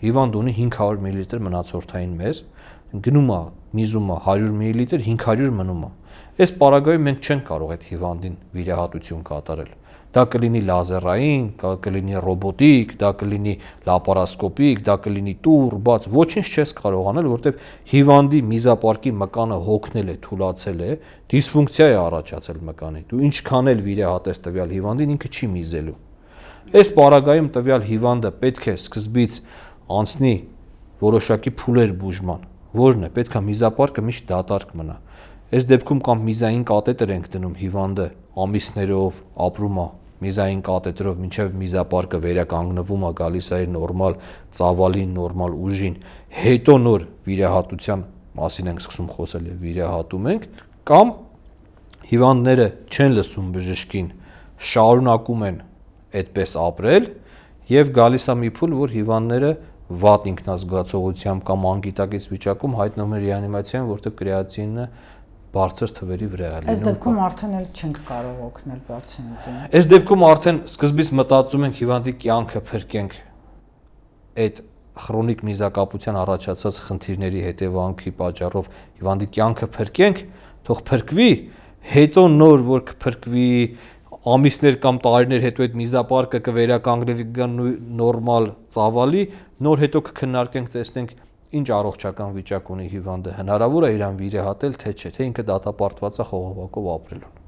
հիվանդ ունի 500 մլ մնացորդային մեզ, գնում է, միզում է 100 մլ, 500 մնում է։ Այս պարագայում մենք չենք կարող այդ հիվանդին վիրահատություն կատարել։ Դա կլինի լազերային, կլինի ռոբոտիկ, դա կլինի լապարասկոպիկ, դա կլինի տուր, բաց, ոչինչ չես կարող անել, որտեղ հիվանդի միզապարկի մկանը հոգնել է, թուլացել է, դիսֆունկցիա է առաջացել մկանի։ Դու ինչքան էլ վիրահատես տվյալ հիվանդին, ինքը չի միզելու։ Այս պարագայում տվյալ հիվանդը պետք է սկզբից անցնի որոշակի փուլեր բուժման, որն է, պետք է միզապարկը միշտ դատարկ մնա։ Այս դեպքում կամ միզային կաթետր ենք դնում հիվանդը ամիսներով ապրում է միզային կաթետրով մինչև միզապարկը վերականգնվում է, գալիս է նորմալ ծավալին, նորմալ ուժին, հետո նոր վիրահատության մասին ենք սկսում խոսել եւ վիրահատում ենք, կամ հիվանդները չեն լսում բժշկին, շարունակում են այդպես ապրել եւ գալիս է մի փուլ, որ հիվանդները վատ ինքնազգացողությամբ կամ անգիտակից վիճակում հայտնվում են ռեանիմացիայում, որտեղ կրեատինինը բարձր թվերի վրա է լինում։ Այս դեպքում արդեն էլ չենք կարող օգնել պացիենտին։ Այս դեպքում արդեն սկզբից մտածում ենք հիվանդի կյանքը փրկենք այդ քրոնիկ միզակապության առաջացած խնդիրների հետևանքի պատճառով հիվանդի կյանքը փրկենք, թող փրկվի, հետո նոր որ կփրկվի ամիսներ կամ տարիներ հետո այդ միզապարկը կվերականգնվի նորմալ ծավալի, նոր հետո կքննարկենք, տեսնենք ինչ առողջական վիճակ ունի հիվանդը, հնարավոր է իրան վիրահատել, թե չէ, թե ինքը դատապարտված է խողովակով ապրելուն։